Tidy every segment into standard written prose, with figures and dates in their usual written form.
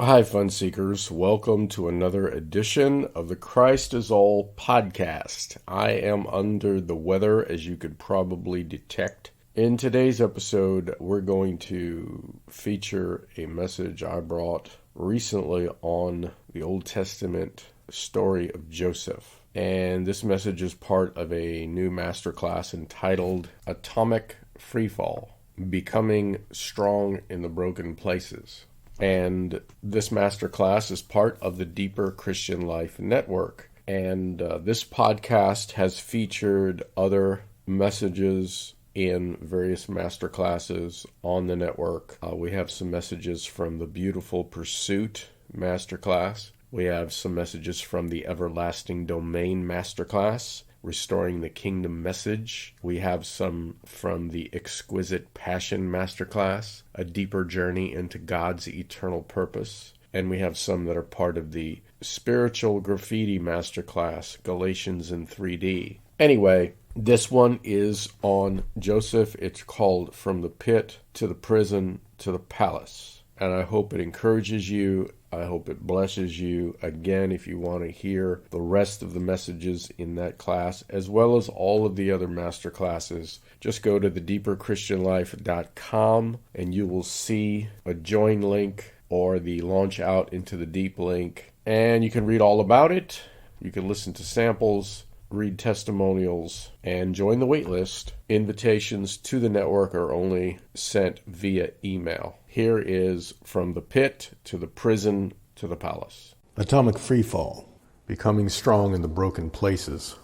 Hi, fun seekers. Welcome to another edition of the Christ is All podcast. I am under the weather, as you could probably detect. In today's episode, we're going to feature a message I brought recently on the Old Testament story of Joseph. And this message is part of a new masterclass entitled Atomic Freefall, Becoming Strong in the Broken Places. And this masterclass is part of the Deeper Christian Life Network. And this podcast has featured other messages in various masterclasses on the network. We have some messages from the Beautiful Pursuit masterclass. We have some messages from the Everlasting Domain masterclass, Restoring the Kingdom Message. We have some from the Exquisite Passion masterclass, A Deeper Journey into God's Eternal Purpose. And we have some that are part of the Spiritual Graffiti masterclass, Galatians in 3D. Anyway, this one is on Joseph. It's called From the Pit to the Prison to the Palace. And I hope it encourages you. I hope it blesses you. Again, if you want to hear the rest of the messages in that class, as well as all of the other master classes, just go to thedeeperchristianlife.com and you will see a join link or the launch out into the deep link. And you can read all about it. You can listen to samples, read testimonials, and join the waitlist. Invitations to the network are only sent via email. Here is From the Pit to the Prison to the Palace. Atomic Freefall, Becoming Strong in the Broken Places.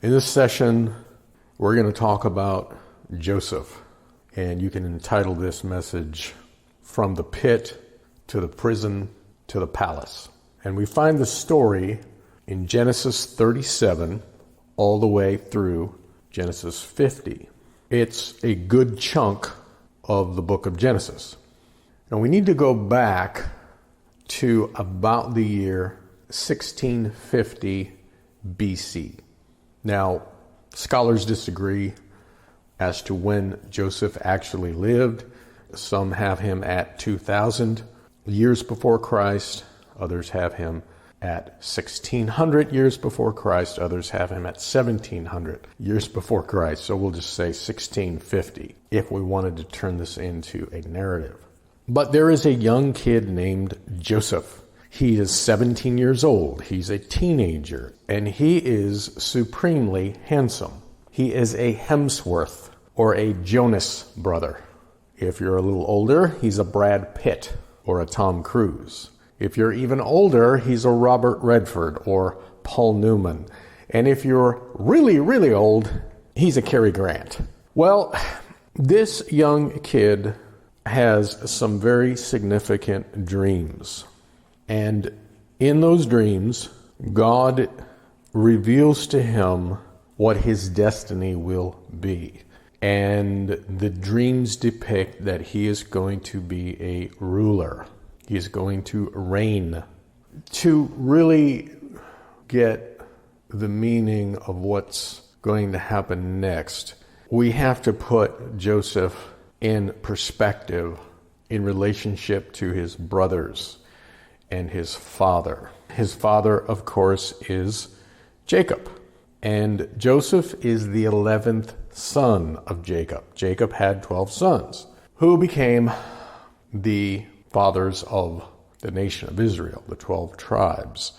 In this session, we're going to talk about Joseph, and you can entitle this message, From the Pit to the Prison to the Palace. And we find the story in Genesis 37 all the way through Genesis 50. It's a good chunk of the book of Genesis. Now we need to go back to about the year 1650 BC. Now, scholars disagree as to when Joseph actually lived. Some have him at 2000 years before Christ. Others have him at 1600 years before Christ. Others have him at 1700 years before Christ. So we'll just say 1650 if we wanted to turn this into a narrative. But there is a young kid named Joseph. He is 17 years old. He's a teenager, and he is supremely handsome. He is a Hemsworth or a Jonas brother. If you're a little older, he's a Brad Pitt or a Tom Cruise. If you're even older, he's a Robert Redford or Paul Newman. And if you're really, really old, he's a Cary Grant. Well, this young kid has some very significant dreams. And in those dreams, God reveals to him what his destiny will be. And the dreams depict that he is going to be a ruler. He's going to reign. To really get the meaning of what's going to happen next, we have to put Joseph in perspective in relationship to his brothers and his father. His father, of course, is Jacob. And Joseph is the 11th son of Jacob. Jacob had 12 sons who became the fathers of the nation of Israel, the 12 tribes.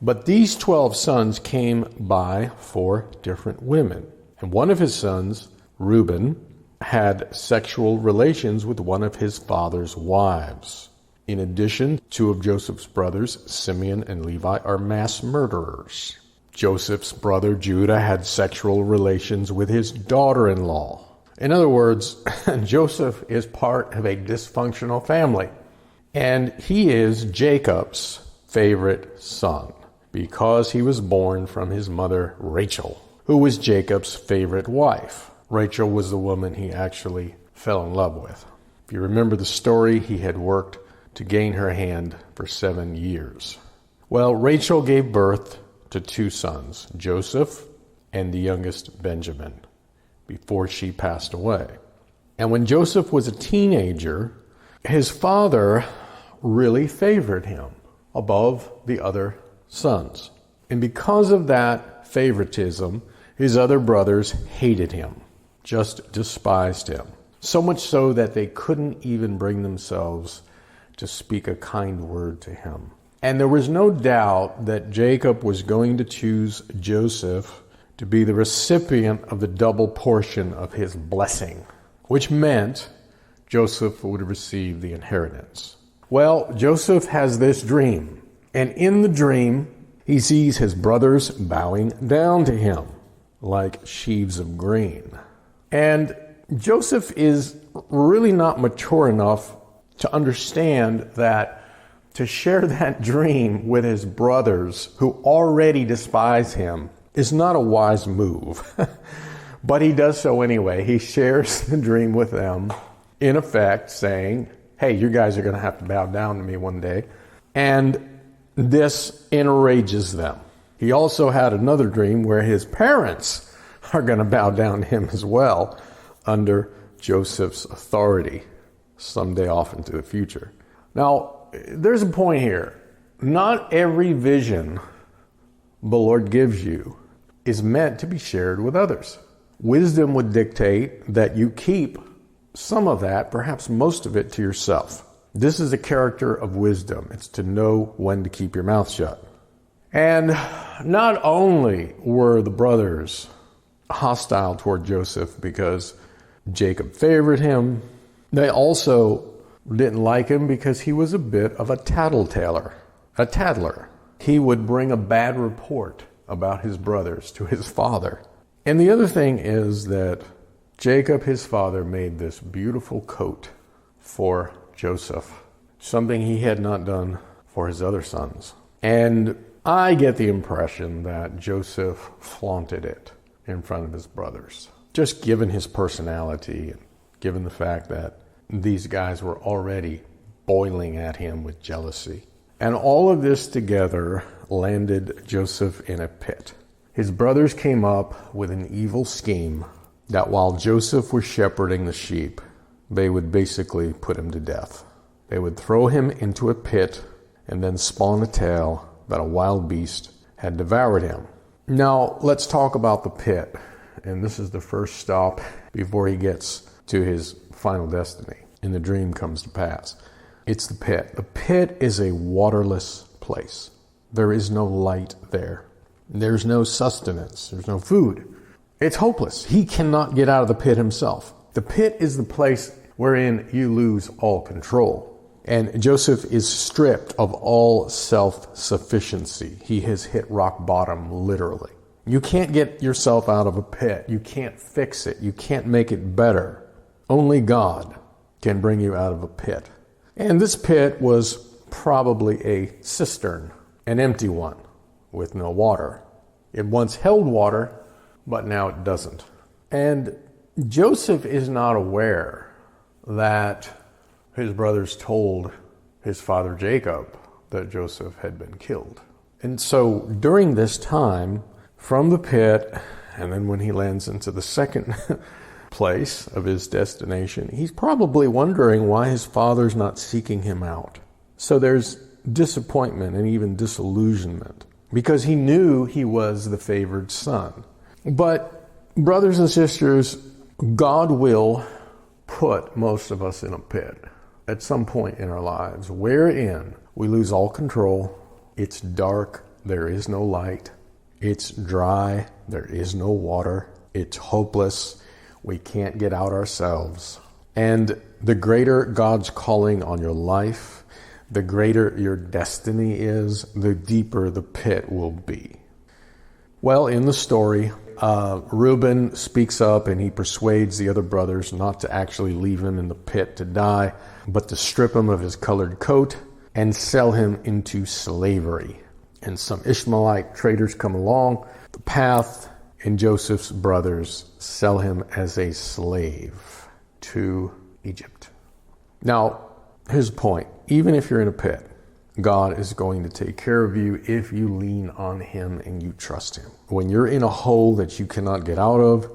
But these 12 sons came by 4 different women. And one of his sons, Reuben, had sexual relations with one of his father's wives. In addition, 2 of Joseph's brothers, Simeon and Levi, are mass murderers. Joseph's brother Judah had sexual relations with his daughter-in-law. In other words, Joseph is part of a dysfunctional family. And he is Jacob's favorite son because he was born from his mother Rachel, who was Jacob's favorite wife. Rachel was the woman he actually fell in love with. If you remember the story, he had worked to gain her hand for 7 years. Well, Rachel gave birth to 2 sons, Joseph and the youngest Benjamin, before she passed away. And when Joseph was a teenager, his father really favored him above the other sons. And because of that favoritism, his other brothers hated him, just despised him. So much so that they couldn't even bring themselves to speak a kind word to him. And there was no doubt that Jacob was going to choose Joseph to be the recipient of the double portion of his blessing, which meant Joseph would receive the inheritance. Well, Joseph has this dream, and in the dream, he sees his brothers bowing down to him like sheaves of grain. And Joseph is really not mature enough to understand that to share that dream with his brothers who already despise him is not a wise move. But he does so anyway. He shares the dream with them, in effect saying, hey, you guys are going to have to bow down to me one day. And this enrages them. He also had another dream where his parents are going to bow down to him as well under Joseph's authority someday off into the future. Now, there's a point here. Not every vision the Lord gives you is meant to be shared with others. Wisdom would dictate that you keep some of that, perhaps most of it, to yourself. This is a character of wisdom. It's to know when to keep your mouth shut. And not only were the brothers hostile toward Joseph because Jacob favored him, they also didn't like him because he was a bit of a tattler. He would bring a bad report about his brothers to his father. And the other thing is that Jacob, his father, made this beautiful coat for Joseph, something he had not done for his other sons. And I get the impression that Joseph flaunted it in front of his brothers, just given his personality and given the fact that these guys were already boiling at him with jealousy. And all of this together landed Joseph in a pit. His brothers came up with an evil scheme that while Joseph was shepherding the sheep, they would basically put him to death. They would throw him into a pit and then spawn a tale that a wild beast had devoured him. Now, let's talk about the pit. And this is the first stop before he gets to his final destiny and the dream comes to pass. It's the pit. The pit is a waterless place. There is no light there. There's no sustenance. There's no food. It's hopeless. He cannot get out of the pit himself. The pit is the place wherein you lose all control. And Joseph is stripped of all self-sufficiency. He has hit rock bottom, literally. You can't get yourself out of a pit. You can't fix it. You can't make it better. Only God can bring you out of a pit. And this pit was probably a cistern, an empty one, with no water. It once held water, but now it doesn't. And Joseph is not aware that his brothers told his father Jacob that Joseph had been killed. And so during this time, from the pit, and then when he lands into the second place of his destination, he's probably wondering why his father's not seeking him out. So there's disappointment and even disillusionment because he knew he was the favored son. But brothers and sisters, God will put most of us in a pit at some point in our lives wherein we lose all control. It's dark. There is no light. It's dry. There is no water. It's hopeless. We can't get out ourselves. And the greater God's calling on your life, the greater your destiny is, the deeper the pit will be. Well, in the story, Reuben speaks up and he persuades the other brothers not to actually leave him in the pit to die, but to strip him of his colored coat and sell him into slavery. And some Ishmaelite traders come along the path, and Joseph's brothers sell him as a slave to Egypt. Now, here's the point. Even if you're in a pit, God is going to take care of you if you lean on him and you trust him. When you're in a hole that you cannot get out of,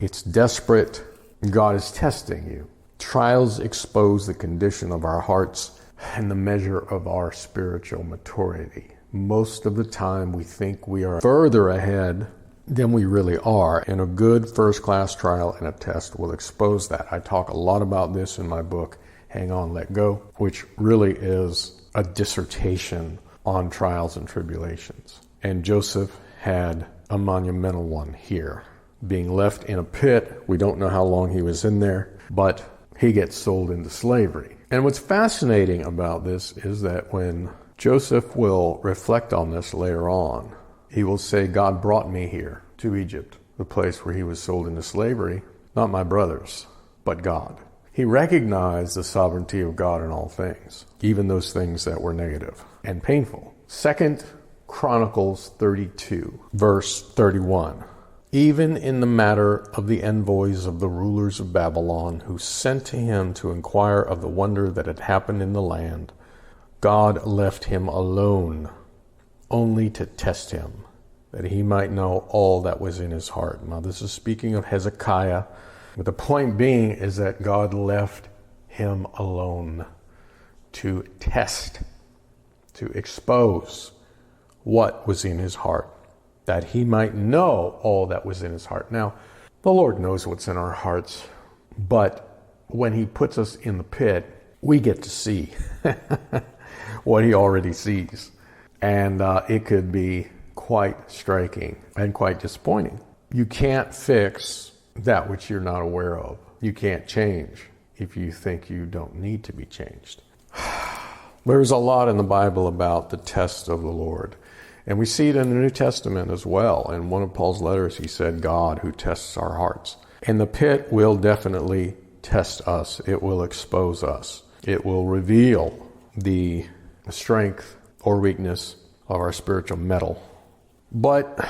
it's desperate, God is testing you. Trials expose the condition of our hearts. and the measure of our spiritual maturity. Most of the time we think we are further ahead than we really are, and a good first-class trial and a test will expose that. I talk a lot about this in my book, Hang On, Let Go, which really is a dissertation on trials and tribulations. And Joseph had a monumental one here. Being left in a pit, we don't know how long he was in there, but he gets sold into slavery. And what's fascinating about this is that when Joseph will reflect on this later on, he will say, God brought me here to Egypt, the place where he was sold into slavery, not my brothers, but God. He recognized the sovereignty of God in all things, even those things that were negative and painful. 2 Chronicles 32, verse 31. Even in the matter of the envoys of the rulers of Babylon, who sent to him to inquire of the wonder that had happened in the land, God left him alone, only to test him, that he might know all that was in his heart. Now, this is speaking of Hezekiah, but the point being is that God left him alone to test, to expose what was in his heart, that he might know all that was in his heart. Now, the Lord knows what's in our hearts, but when he puts us in the pit, we get to see what he already sees. And it could be quite striking and quite disappointing. You can't fix that which you're not aware of. You can't change if you think you don't need to be changed. There's a lot in the Bible about the test of the Lord. And we see it in the New Testament as well. In one of Paul's letters, he said, God who tests our hearts. And the pit will definitely test us. It will expose us. It will reveal the strength or weakness of our spiritual mettle. But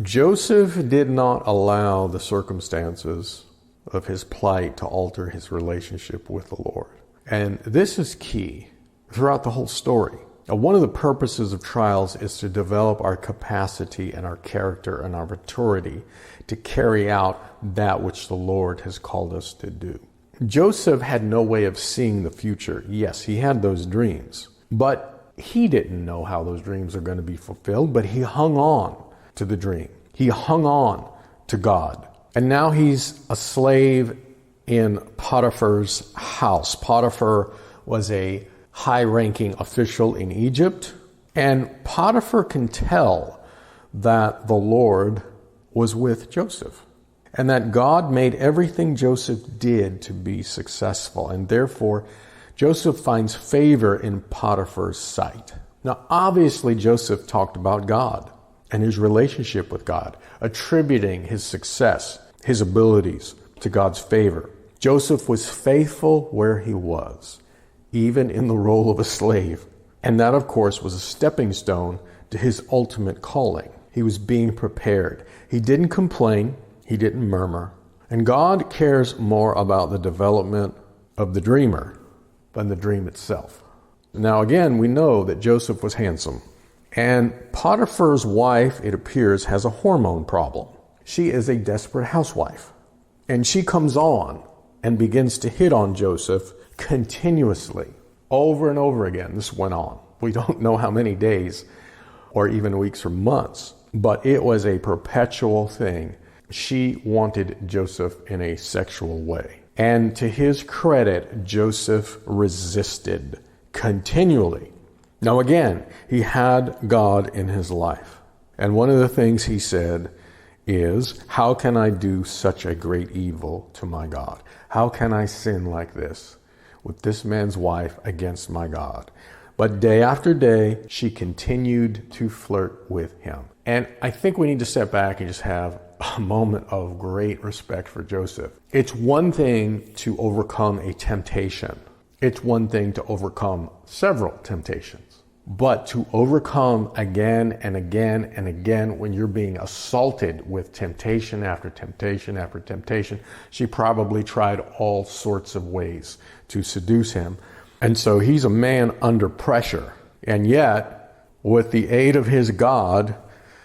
Joseph did not allow the circumstances of his plight to alter his relationship with the Lord. And this is key throughout the whole story. One of the purposes of trials is to develop our capacity and our character and our maturity to carry out that which the Lord has called us to do. Joseph had no way of seeing the future. Yes, he had those dreams, but he didn't know how those dreams are going to be fulfilled, but he hung on to the dream. He hung on to God. And now he's a slave in Potiphar's house. Potiphar was a high-ranking official in Egypt, and Potiphar can tell that the Lord was with Joseph and that God made everything Joseph did to be successful, and therefore Joseph finds favor in Potiphar's sight. Now, obviously, Joseph talked about God and his relationship with God, attributing his success, his abilities to God's favor. Joseph was faithful where he was, even in the role of a slave. And that, of course, was a stepping stone to his ultimate calling. He was being prepared. He didn't complain. He didn't murmur. And God cares more about the development of the dreamer than the dream itself. Now, again, we know that Joseph was handsome. And Potiphar's wife, it appears, has a hormone problem. She is a desperate housewife. And she comes on and begins to hit on Joseph continuously, over and over again. This went on. We don't know how many days or even weeks or months, but it was a perpetual thing. She wanted Joseph in a sexual way. And to his credit, Joseph resisted continually. Now again, he had God in his life. And one of the things he said is, how can I do such a great evil to my God? How can I sin like this with this man's wife against my God? But day after day, she continued to flirt with him. And I think we need to step back and just have a moment of great respect for Joseph. It's one thing to overcome a temptation. It's one thing to overcome several temptations. But to overcome again and again and again when you're being assaulted with temptation after temptation after temptation, she probably tried all sorts of ways to seduce him. And so he's a man under pressure. And yet, with the aid of his God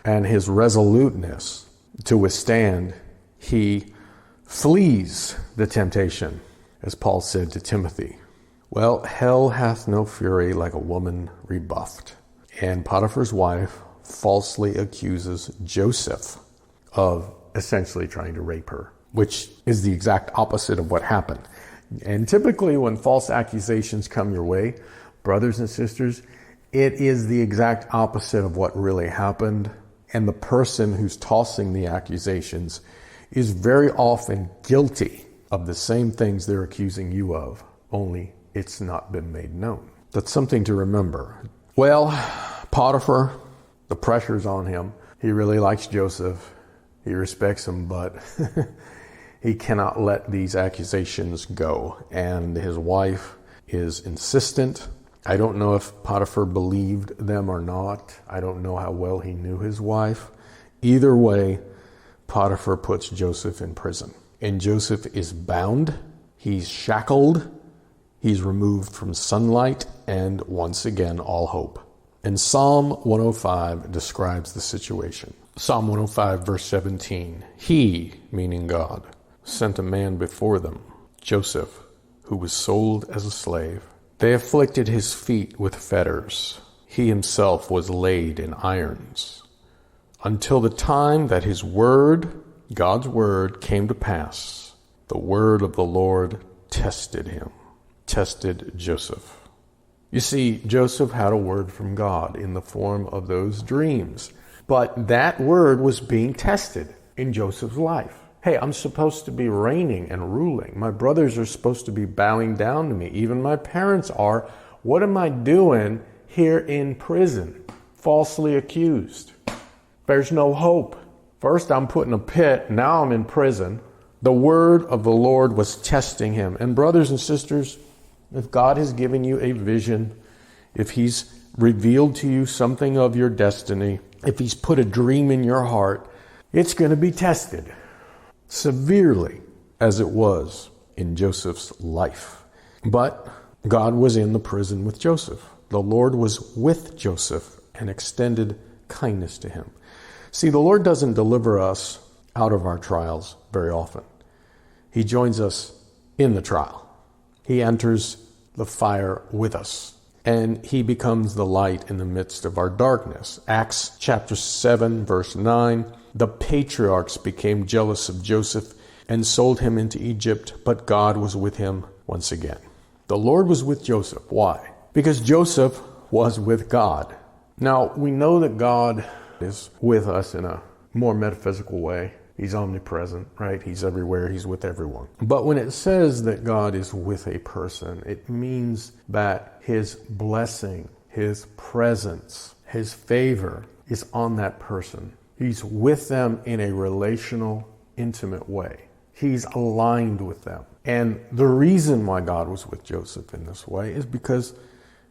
and his resoluteness to withstand, he flees the temptation, as Paul said to Timothy. Well, hell hath no fury like a woman rebuffed. And Potiphar's wife falsely accuses Joseph of essentially trying to rape her, which is the exact opposite of what happened. And typically when false accusations come your way, brothers and sisters, it is the exact opposite of what really happened. And the person who's tossing the accusations is very often guilty of the same things they're accusing you of, only it's not been made known. That's something to remember. Well, Potiphar, the pressure's on him. He really likes Joseph. He respects him, but he cannot let these accusations go. And his wife is insistent. I don't know if Potiphar believed them or not. I don't know how well he knew his wife. Either way, Potiphar puts Joseph in prison. And Joseph is bound. He's shackled. He's removed from sunlight and once again all hope. And Psalm 105 describes the situation. Psalm 105 verse 17. He, meaning God, sent a man before them, Joseph, who was sold as a slave. They afflicted his feet with fetters. He himself was laid in irons, until the time that his word, God's word, came to pass. The word of the Lord tested him, tested Joseph. You see, Joseph had a word from God in the form of those dreams. But that word was being tested in Joseph's life. Hey, I'm supposed to be reigning and ruling. My brothers are supposed to be bowing down to me. Even my parents are. What am I doing here in prison, falsely accused? There's no hope. First I'm put in a pit, now I'm in prison. The word of the Lord was testing him. And brothers and sisters, if God has given you a vision, if he's revealed to you something of your destiny, if he's put a dream in your heart, it's going to be tested severely, as it was in Joseph's life. But God was in the prison with Joseph. The Lord was with Joseph and extended kindness to him. See, the Lord doesn't deliver us out of our trials very often. He joins us in the trial. He enters the fire with us, and he becomes the light in the midst of our darkness. Acts chapter 7, verse 9, the patriarchs became jealous of Joseph and sold him into Egypt, but God was with him once again. The Lord was with Joseph. Why? Because Joseph was with God. Now, we know that God is with us in a more metaphysical way. He's omnipresent, right? He's everywhere. He's with everyone. But when it says that God is with a person, it means that his blessing, his presence, his favor is on that person. He's with them in a relational, intimate way. He's aligned with them. And the reason why God was with Joseph in this way is because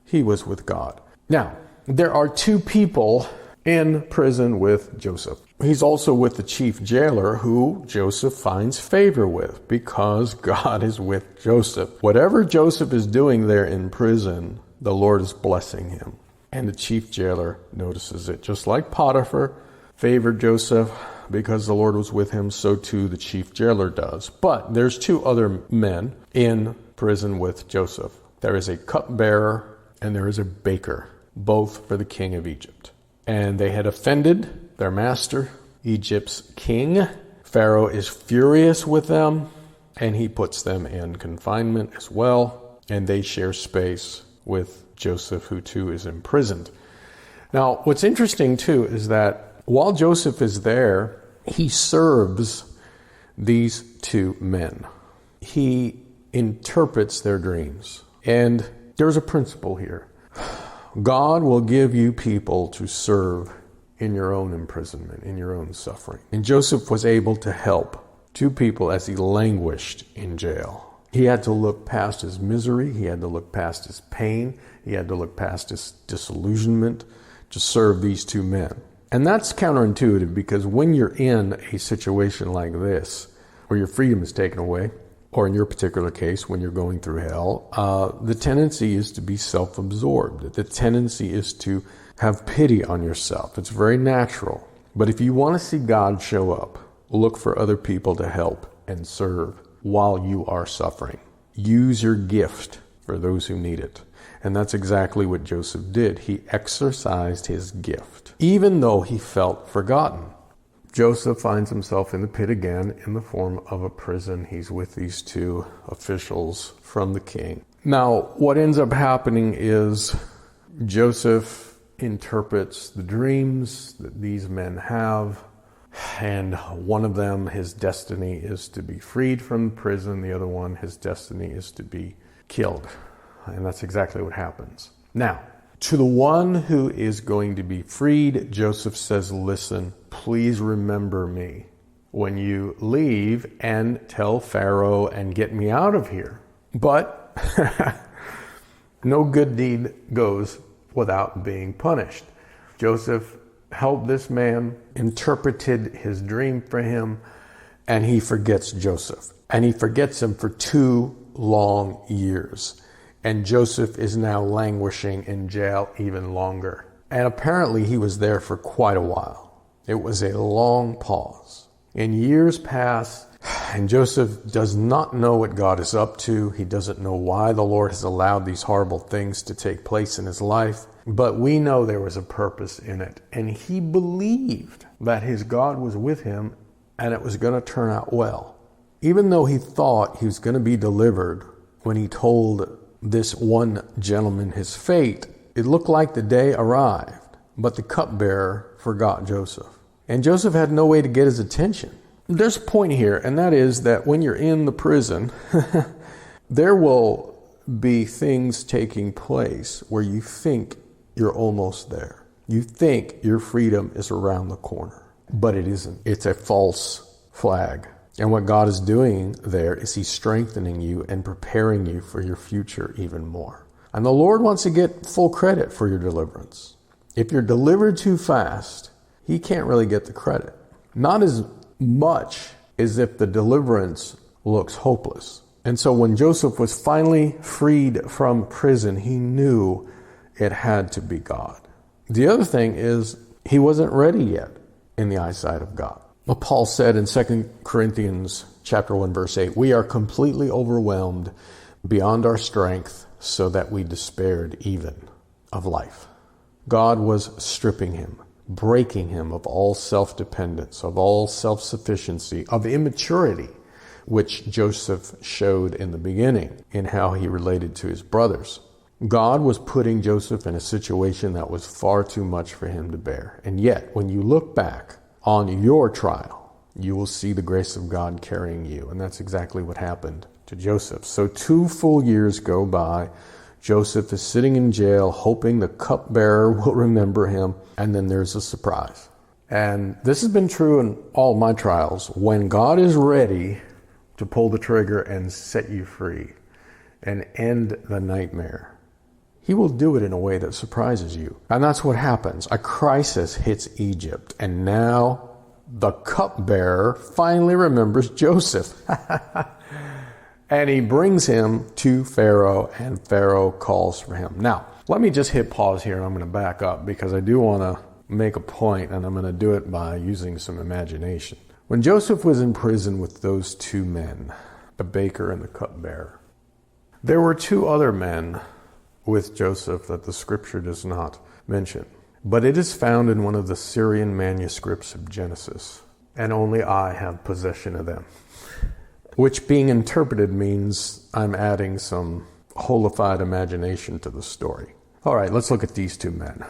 he was with God. Now, there are two people in prison with Joseph. He's also with the chief jailer, who Joseph finds favor with because God is with Joseph. Whatever Joseph is doing there in prison, the Lord is blessing him. And the chief jailer notices it. Just like Potiphar favored Joseph because the Lord was with him, so too the chief jailer does. But there's two other men in prison with Joseph. There is a cupbearer and there is a baker, both for the king of Egypt. And they had offended their master, Egypt's king. Pharaoh is furious with them, and he puts them in confinement as well. And they share space with Joseph, who too is imprisoned. Now, what's interesting too is that while Joseph is there, he serves these two men. He interprets their dreams. And there's a principle here. God will give you people to serve in your own imprisonment, in your own suffering. And Joseph was able to help two people as he languished in jail. He had to look past his misery. He had to look past his pain. He had to look past his disillusionment to serve these two men. And that's counterintuitive, because when you're in a situation like this, where your freedom is taken away, or in your particular case, when you're going through hell, the tendency is to be self-absorbed. The tendency is to have pity on yourself. It's very natural. But if you want to see God show up, look for other people to help and serve while you are suffering. Use your gift for those who need it. And that's exactly what Joseph did. He exercised his gift, even though he felt forgotten. Joseph finds himself in the pit again in the form of a prison. He's with these two officials from the king. Now, what ends up happening is Joseph interprets the dreams that these men have, and one of them, his destiny is to be freed from prison. The other one, his destiny is to be killed. And that's exactly what happens. Now, to the one who is going to be freed, Joseph says, listen, please remember me when you leave and tell Pharaoh and get me out of here. But no good deed goes without being punished. Joseph helped this man, interpreted his dream for him, and he forgets Joseph. And he forgets him for 2 long years. And Joseph is now languishing in jail even longer. And apparently he was there for quite a while. It was a long pause. And years pass, and Joseph does not know what God is up to. He doesn't know why the Lord has allowed these horrible things to take place in his life. But we know there was a purpose in it. And he believed that his God was with him and it was going to turn out well. Even though he thought he was going to be delivered, when he told this one gentleman his fate, it looked like the day arrived. But the cupbearer forgot Joseph. And Joseph had no way to get his attention. There's a point here, and that is that when you're in the prison, there will be things taking place where you think you're almost there. You think your freedom is around the corner, but it isn't. It's a false flag. And what God is doing there is he's strengthening you and preparing you for your future even more. And the Lord wants to get full credit for your deliverance. If you're delivered too fast, he can't really get the credit. Not as much as if the deliverance looks hopeless. And so when Joseph was finally freed from prison, he knew it had to be God. The other thing is he wasn't ready yet in the eyesight of God. Well, Paul said in 2 Corinthians chapter 1, verse 8, we are completely overwhelmed beyond our strength so that we despaired even of life. God was stripping him, breaking him of all self-dependence, of all self-sufficiency, of immaturity, which Joseph showed in the beginning in how he related to his brothers. God was putting Joseph in a situation that was far too much for him to bear. And yet, when you look back on your trial, you will see the grace of God carrying you. And that's exactly what happened to Joseph. So 2 full years go by. Joseph is sitting in jail, hoping the cupbearer will remember him. And then there's a surprise. And this has been true in all my trials. When God is ready to pull the trigger and set you free and end the nightmare, he will do it in a way that surprises you. And that's what happens. A crisis hits Egypt. And now the cupbearer finally remembers Joseph. And he brings him to Pharaoh, and Pharaoh calls for him. Now, let me just hit pause here, and I'm going to back up because I do want to make a point, and I'm going to do it by using some imagination. When Joseph was in prison with those 2 men, the baker and the cupbearer, there were 2 other men with Joseph that the scripture does not mention. But it is found in one of the Syrian manuscripts of Genesis, and only I have possession of them. Which being interpreted means I'm adding some holified imagination to the story. All right, let's look at these 2 men.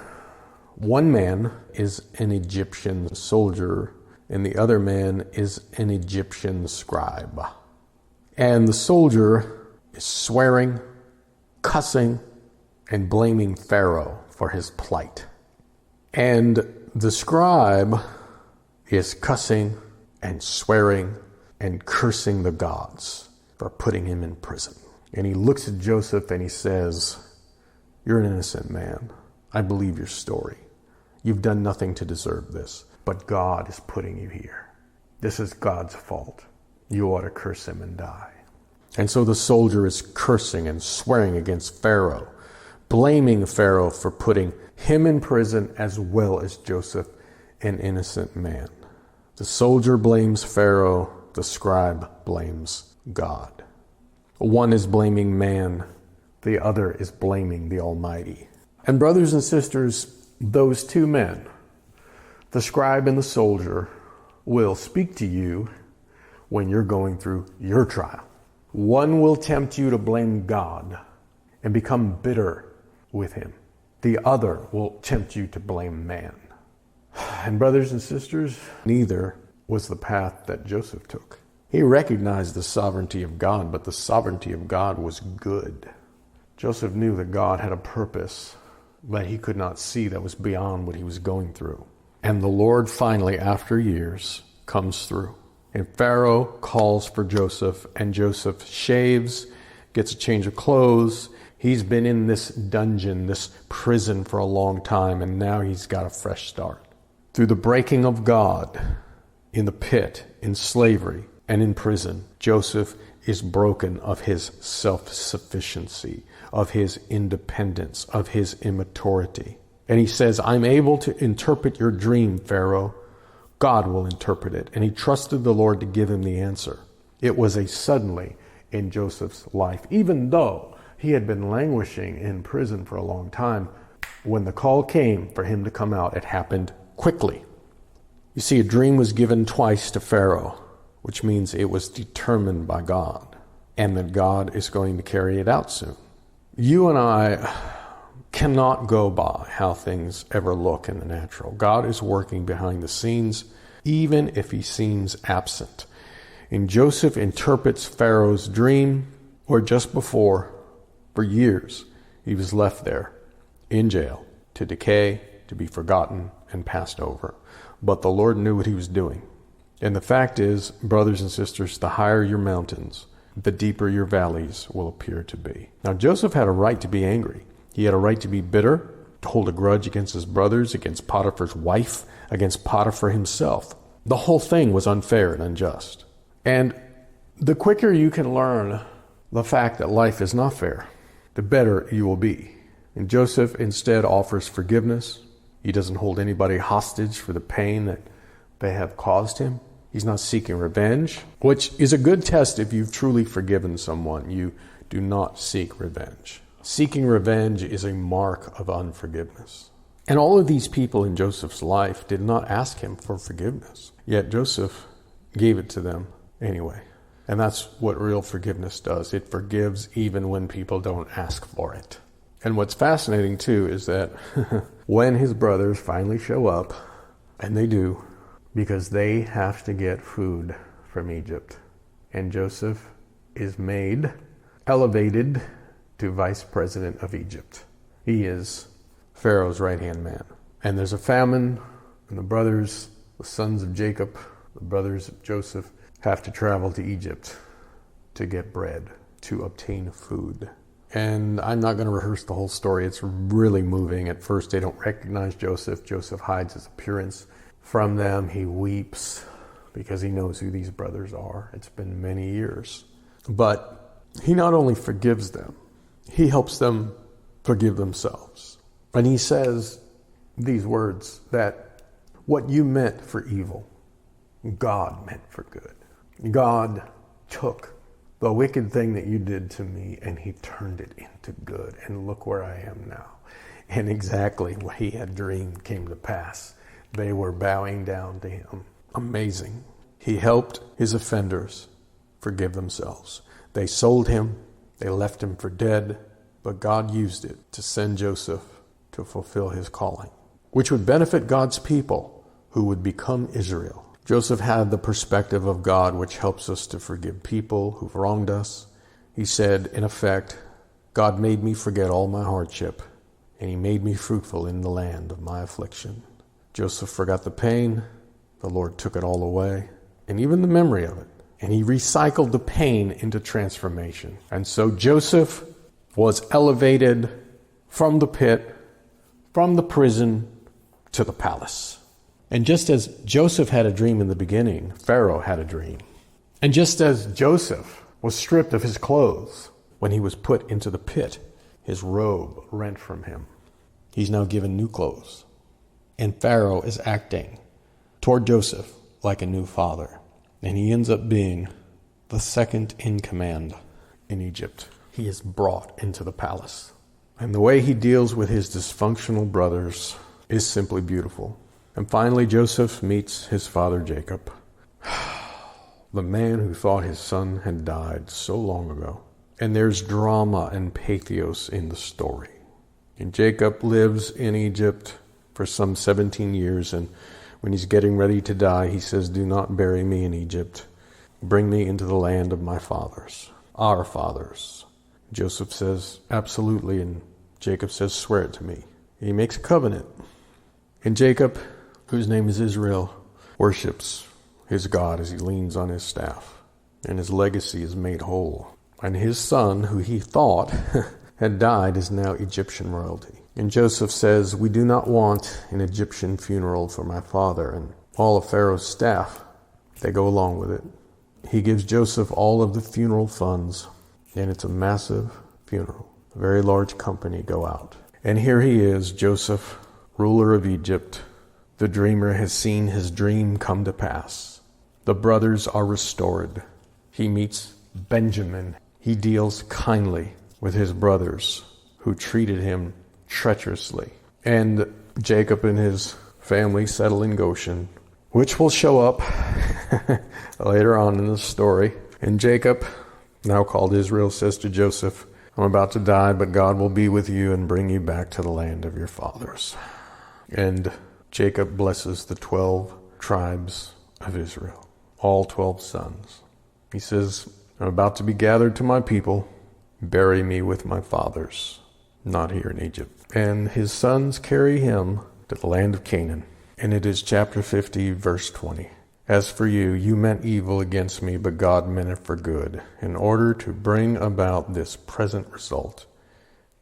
One man is an Egyptian soldier, and the other man is an Egyptian scribe. And the soldier is swearing, cussing, and blaming Pharaoh for his plight. And the scribe is cussing and swearing and cursing the gods for putting him in prison. And he looks at Joseph and he says, you're an innocent man. I believe your story. You've done nothing to deserve this, but God is putting you here. This is God's fault. You ought to curse him and die. And so the soldier is cursing and swearing against Pharaoh, blaming Pharaoh for putting him in prison as well as Joseph, an innocent man. The soldier blames Pharaoh, the scribe blames God. One is blaming man The other is blaming the Almighty. And brothers and sisters, those two men, the scribe and the soldier, will speak to you when you're going through your trial. One will tempt you to blame God and become bitter with him. The other will tempt you to blame man. And brothers and sisters, neither was the path that Joseph took. He recognized the sovereignty of God, but the sovereignty of God was good. Joseph knew that God had a purpose that he could not see, that was beyond what he was going through. And the Lord finally, after years, comes through. And Pharaoh calls for Joseph, and Joseph shaves, gets a change of clothes. He's been in this dungeon, this prison for a long time, and now he's got a fresh start. Through the breaking of God, in the pit, in slavery, and in prison, Joseph is broken of his self-sufficiency, of his independence, of his immaturity. And he says, I'm able to interpret your dream, Pharaoh. God will interpret it. And he trusted the Lord to give him the answer. It was a suddenly in Joseph's life. Even though he had been languishing in prison for a long time, when the call came for him to come out, it happened quickly. You see, a dream was given twice to Pharaoh, which means it was determined by God, and that God is going to carry it out soon. You and I cannot go by how things ever look in the natural. God is working behind the scenes, even if he seems absent. And Joseph interprets Pharaoh's dream, or just before, for years, he was left there in jail to decay, to be forgotten and passed over. But the Lord knew what he was doing. And the fact is, brothers and sisters, the higher your mountains, the deeper your valleys will appear to be. Now, Joseph had a right to be angry. He had a right to be bitter, to hold a grudge against his brothers, against Potiphar's wife, against Potiphar himself. The whole thing was unfair and unjust. And the quicker you can learn the fact that life is not fair, the better you will be. And Joseph instead offers forgiveness. He doesn't hold anybody hostage for the pain that they have caused him. He's not seeking revenge, which is a good test if you've truly forgiven someone. You do not seek revenge. Seeking revenge is a mark of unforgiveness. And all of these people in Joseph's life did not ask him for forgiveness. Yet Joseph gave it to them anyway. And that's what real forgiveness does. It forgives even when people don't ask for it. And what's fascinating too is that when his brothers finally show up, and they do, because they have to get food from Egypt, and Joseph is made, elevated to vice president of Egypt. He is Pharaoh's right-hand man. And there's a famine, and the brothers, the sons of Jacob, the brothers of Joseph, have to travel to Egypt to get bread, to obtain food. And I'm not going to rehearse the whole story. It's really moving. At first, they don't recognize Joseph. Joseph hides his appearance from them. He weeps because he knows who these brothers are. It's been many years. But he not only forgives them, he helps them forgive themselves. And he says these words, that what you meant for evil, God meant for good. God took the wicked thing that you did to me and he turned it into good. And look where I am now. And exactly what he had dreamed came to pass. They were bowing down to him. Amazing. He helped his offenders forgive themselves. They sold him. They left him for dead. But God used it to send Joseph to fulfill his calling, which would benefit God's people who would become Israel. Joseph had the perspective of God, which helps us to forgive people who've wronged us. He said, in effect, God made me forget all my hardship, and he made me fruitful in the land of my affliction. Joseph forgot the pain. The Lord took it all away, and even the memory of it. And he recycled the pain into transformation. And so Joseph was elevated from the pit, from the prison, to the palace. And just as Joseph had a dream in the beginning, Pharaoh had a dream. And just as Joseph was stripped of his clothes when he was put into the pit, his robe rent from him, he's now given new clothes. And Pharaoh is acting toward Joseph like a new father. And he ends up being the second in command in Egypt. he is brought into the palace. And the way he deals with his dysfunctional brothers is simply beautiful. And finally, Joseph meets his father Jacob, the man who thought his son had died so long ago. And there's drama and pathos in the story. And Jacob lives in Egypt for some 17 years, and when he's getting ready to die, he says, "Do not bury me in Egypt. Bring me into the land of my fathers, our fathers." Joseph says, "Absolutely," and Jacob says, "Swear it to me." He makes a covenant. And Jacob, whose name is Israel, worships his God as he leans on his staff, and his legacy is made whole. And his son, who he thought had died, is now Egyptian royalty. And Joseph says, "We do not want an Egyptian funeral for my father." And all of Pharaoh's staff, they go along with it. He gives Joseph all of the funeral funds, and it's a massive funeral. A very large company go out. And here he is, Joseph, ruler of Egypt. The dreamer has seen his dream come to pass. The brothers are restored. He meets Benjamin. He deals kindly with his brothers who treated him treacherously. And Jacob and his family settle in Goshen, which will show up later on in the story. And Jacob, now called Israel, says to Joseph, "I'm about to die, but God will be with you and bring you back to the land of your fathers." And Jacob blesses the 12 tribes of Israel, all 12 sons. He says, "I'm about to be gathered to my people. Bury me with my fathers, not here in Egypt." And his sons carry him to the land of Canaan. And it is chapter 50, verse 20. "As for you, you meant evil against me, but God meant it for good, in order to bring about this present result,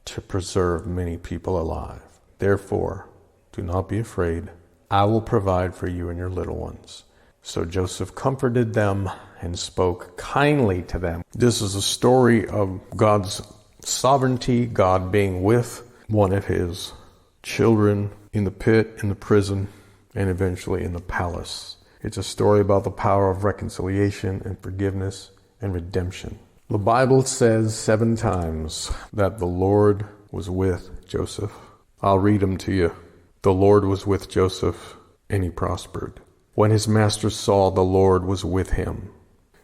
to preserve many people alive. Therefore, do not be afraid. I will provide for you and your little ones." So Joseph comforted them and spoke kindly to them. This is a story of God's sovereignty, God being with one of his children in the pit, in the prison, and eventually in the palace. It's a story about the power of reconciliation and forgiveness and redemption. The Bible says 7 times that the Lord was with Joseph. I'll read them to you. The Lord was with Joseph, and he prospered. When his master saw the Lord was with him,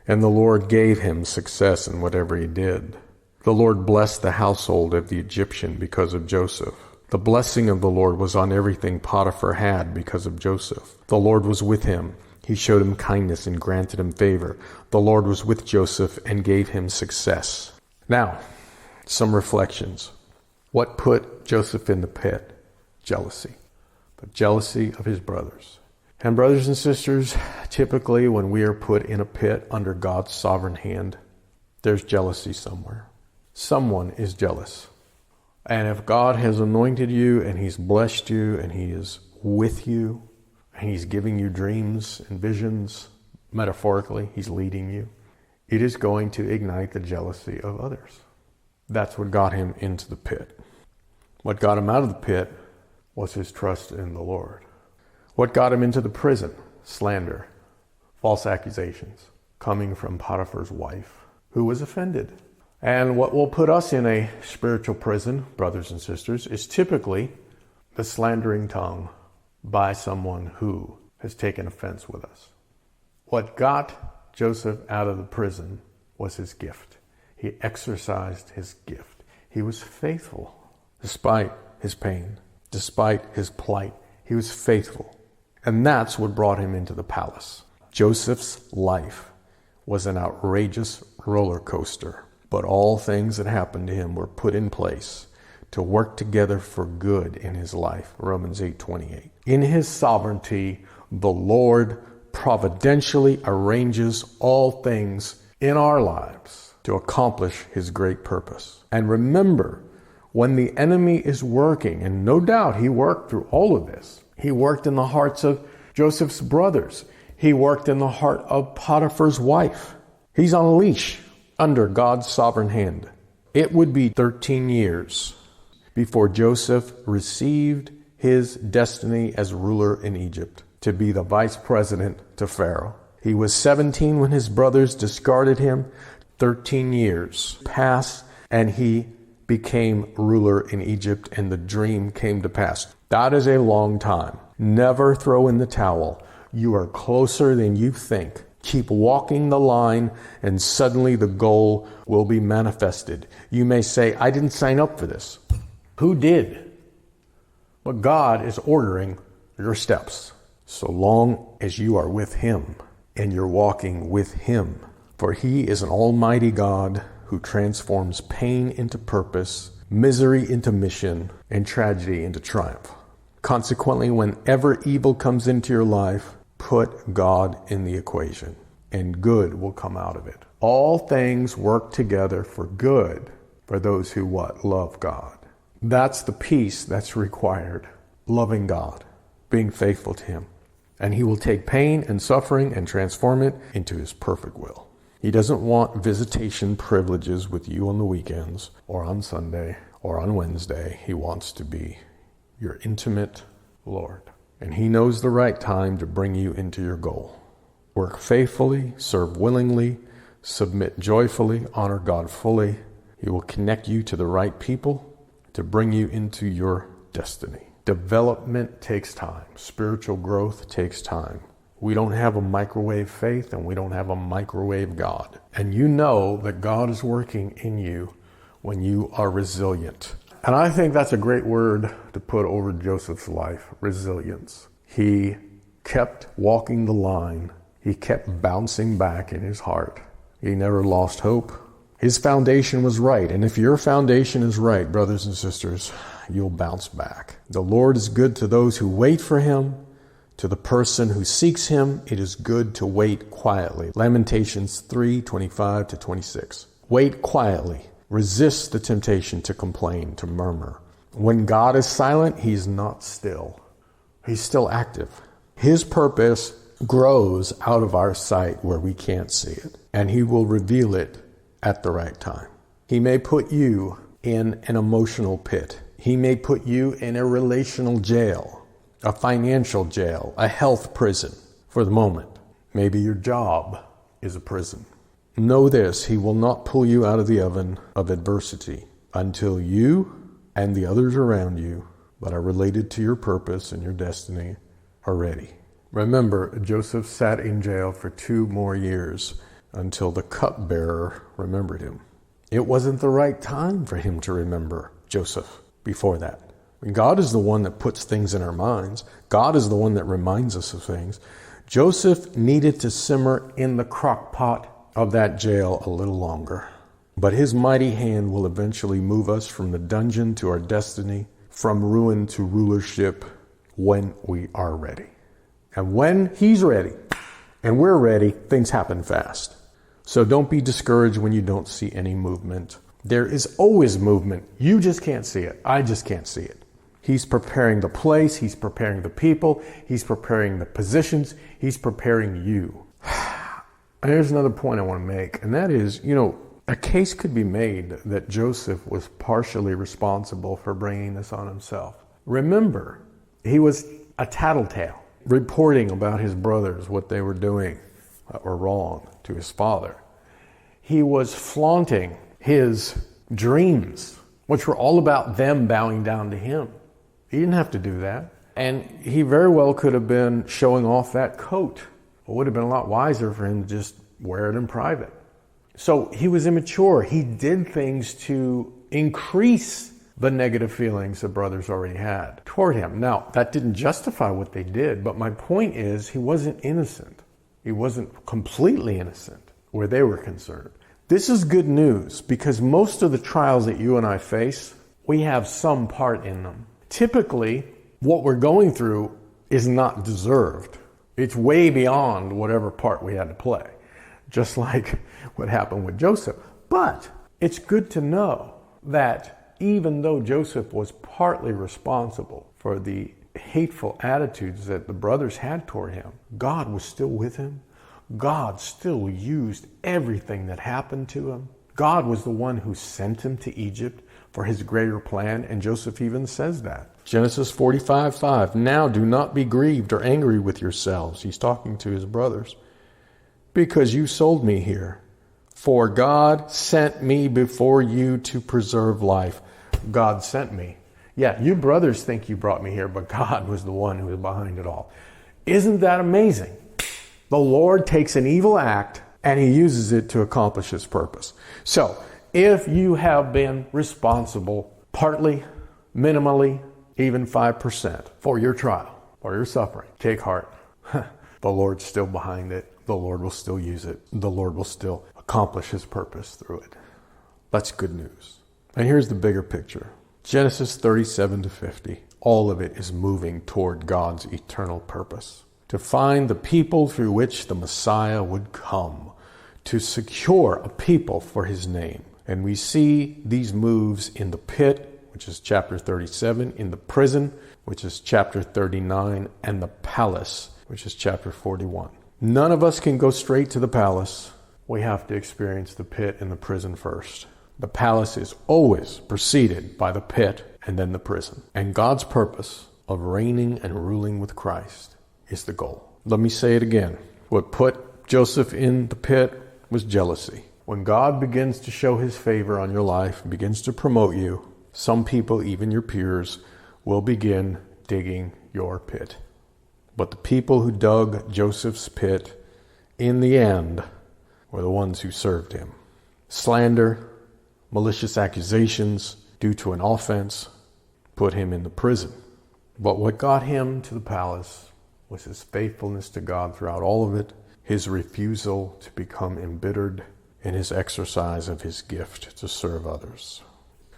and the Lord gave him success in whatever he did. The Lord blessed the household of the Egyptian because of Joseph. The blessing of the Lord was on everything Potiphar had because of Joseph. The Lord was with him. He showed him kindness and granted him favor. The Lord was with Joseph and gave him success. Now, some reflections. What put Joseph in the pit? Jealousy. The jealousy of his brothers. And brothers and sisters, typically when we are put in a pit under God's sovereign hand, there's jealousy somewhere. Someone is jealous. And if God has anointed you and he's blessed you and he is with you and he's giving you dreams and visions, metaphorically, he's leading you, it is going to ignite the jealousy of others. That's what got him into the pit. What got him out of the pit was his trust in the Lord. What got him into the prison? Slander, false accusations, coming from Potiphar's wife, who was offended. And what will put us in a spiritual prison, brothers and sisters, is typically the slandering tongue by someone who has taken offense with us. What got Joseph out of the prison was his gift. He exercised his gift. He was faithful despite his pain, despite his plight. He was faithful. And that's what brought him into the palace. Joseph's life was an outrageous roller coaster, but all things that happened to him were put in place to work together for good in his life. Romans 8:28. In his sovereignty, the Lord providentially arranges all things in our lives to accomplish his great purpose. And remember, when the enemy is working, and no doubt he worked through all of this, he worked in the hearts of Joseph's brothers. He worked in the heart of Potiphar's wife. He's on a leash under God's sovereign hand. It would be 13 years before Joseph received his destiny as ruler in Egypt, to be the vice president to Pharaoh. He was 17 when his brothers discarded him. 13 years pass and he became ruler in Egypt, and the dream came to pass. That is a long time. Never throw in the towel. You are closer than you think. Keep walking the line, and suddenly the goal will be manifested. You may say, I didn't sign up for this. Who did? But God is ordering your steps, so long as you are with him and you're walking with him. For he is an almighty God who transforms pain into purpose, misery into mission, and tragedy into triumph. Consequently, whenever evil comes into your life, put God in the equation, and good will come out of it. All things work together for good for those who what? Love God. That's the peace that's required. Loving God, being faithful to him. And he will take pain and suffering and transform it into his perfect will. He doesn't want visitation privileges with you on the weekends or on Sunday or on Wednesday. He wants to be your intimate Lord. And he knows the right time to bring you into your goal. Work faithfully, serve willingly, submit joyfully, honor God fully. He will connect you to the right people to bring you into your destiny. Development takes time. Spiritual growth takes time. We don't have a microwave faith, and we don't have a microwave God. And you know that God is working in you when you are resilient. And I think that's a great word to put over Joseph's life, resilience. He kept walking the line. He kept bouncing back in his heart. He never lost hope. His foundation was right. And if your foundation is right, brothers and sisters, you'll bounce back. The Lord is good to those who wait for him. To the person who seeks him, it is good to wait quietly. Lamentations 3:25-26. Wait quietly. Resist the temptation to complain, to murmur. When God is silent, he's not still. He's still active. His purpose grows out of our sight where we can't see it, and he will reveal it at the right time. He may put you in an emotional pit. He may put you in a relational jail, a financial jail, a health prison for the moment. Maybe your job is a prison. Know this, he will not pull you out of the oven of adversity until you and the others around you that are related to your purpose and your destiny are ready. Remember, Joseph sat in jail for 2 more years until the cupbearer remembered him. It wasn't the right time for him to remember Joseph before that. God is the one that puts things in our minds. God is the one that reminds us of things. Joseph needed to simmer in the crock pot of that jail a little longer. But his mighty hand will eventually move us from the dungeon to our destiny, from ruin to rulership, when we are ready. And when he's ready and we're ready, things happen fast. So don't be discouraged when you don't see any movement. There is always movement. You just can't see it. I just can't see it. He's preparing the place. He's preparing the people. He's preparing the positions. He's preparing you. And here's another point I want to make, and that is, a case could be made that Joseph was partially responsible for bringing this on himself. Remember, he was a tattletale, reporting about his brothers, what they were doing that were wrong to his father. He was flaunting his dreams, which were all about them bowing down to him. He didn't have to do that. And he very well could have been showing off that coat. It would have been a lot wiser for him to just wear it in private. So he was immature. He did things to increase the negative feelings the brothers already had toward him. Now, that didn't justify what they did, but my point is he wasn't innocent. He wasn't completely innocent where they were concerned. This is good news because most of the trials that you and I face, we have some part in them. Typically, what we're going through is not deserved. It's way beyond whatever part we had to play, just like what happened with Joseph. But it's good to know that even though Joseph was partly responsible for the hateful attitudes that the brothers had toward him, God was still with him. God still used everything that happened to him. God was the one who sent him to Egypt for his greater plan, and Joseph even says that. Genesis 45:5, now do not be grieved or angry with yourselves. He's talking to his brothers. Because you sold me here. For God sent me before you to preserve life. God sent me. Yeah, you brothers think you brought me here, but God was the one who was behind it all. Isn't that amazing? The Lord takes an evil act and he uses it to accomplish his purpose. So, if you have been responsible, partly, minimally, even 5% for your trial, for your suffering, take heart. The Lord's still behind it. The Lord will still use it. The Lord will still accomplish his purpose through it. That's good news. And here's the bigger picture. Genesis 37 to 50. All of it is moving toward God's eternal purpose. To find the people through which the Messiah would come. To secure a people for his name. And we see these moves in the pit, which is chapter 37, in the prison, which is chapter 39, and the palace, which is chapter 41. None of us can go straight to the palace. We have to experience the pit and the prison first. The palace is always preceded by the pit and then the prison. And God's purpose of reigning and ruling with Christ is the goal. Let me say it again. What put Joseph in the pit was jealousy. When God begins to show his favor on your life, begins to promote you, some people, even your peers, will begin digging your pit. But the people who dug Joseph's pit, in the end, were the ones who served him. Slander, malicious accusations due to an offense put him in the prison. But what got him to the palace was his faithfulness to God throughout all of it, his refusal to become embittered, and his exercise of his gift to serve others.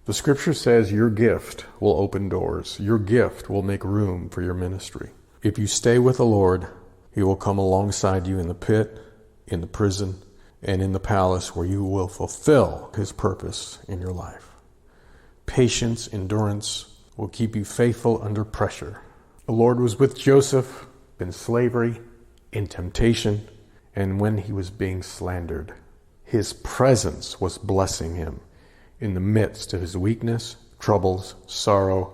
The scripture says your gift will open doors. Your gift will make room for your ministry. If you stay with the Lord, he will come alongside you in the pit, in the prison, and in the palace where you will fulfill his purpose in your life. Patience, endurance will keep you faithful under pressure. The Lord was with Joseph in slavery, in temptation, and when he was being slandered. His presence was blessing him in the midst of his weakness, troubles, sorrow,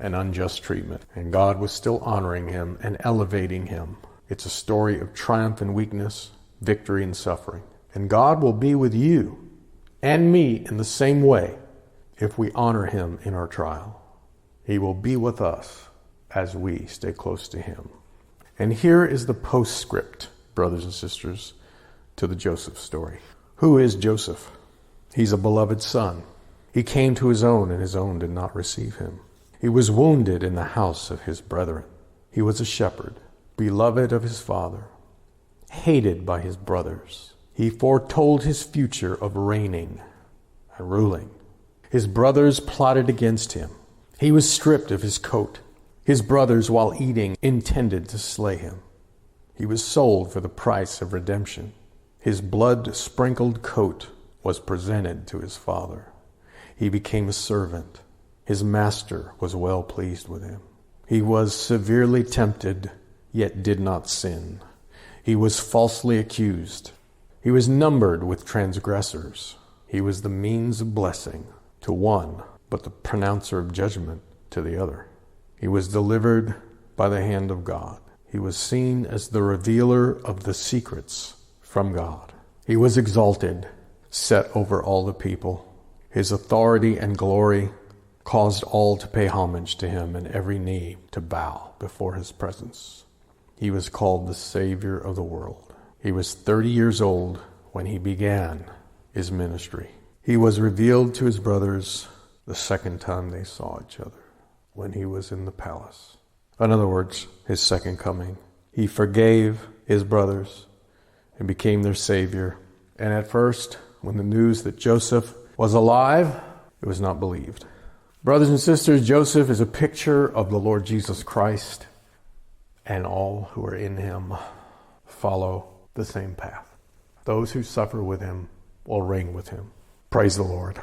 and unjust treatment. And God was still honoring him and elevating him. It's a story of triumph and weakness, victory and suffering. And God will be with you and me in the same way if we honor him in our trial. He will be with us as we stay close to him. And here is the postscript, brothers and sisters, to the Joseph story. Who is Joseph? He's a beloved son. He came to his own, and his own did not receive him. He was wounded in the house of his brethren. He was a shepherd, beloved of his father, hated by his brothers. He foretold his future of reigning and ruling. His brothers plotted against him. He was stripped of his coat. His brothers, while eating, intended to slay him. He was sold for the price of redemption. His blood-sprinkled coat was presented to his father. He became a servant. His master was well pleased with him. He was severely tempted, yet did not sin. He was falsely accused. He was numbered with transgressors. He was the means of blessing to one, but the pronouncer of judgment to the other. He was delivered by the hand of God. He was seen as the revealer of the secrets from God. He was exalted, set over all the people. His authority and glory caused all to pay homage to him and every knee to bow before his presence. He was called the Savior of the world. He was 30 years old when he began his ministry. He was revealed to his brothers the second time they saw each other, when he was in the palace. In other words, his second coming. He forgave his brothers and became their Savior. And at first, when the news that Joseph was alive, it was not believed. Brothers and sisters, Joseph is a picture of the Lord Jesus Christ, and all who are in him follow the same path. Those who suffer with him will reign with him. Praise the Lord.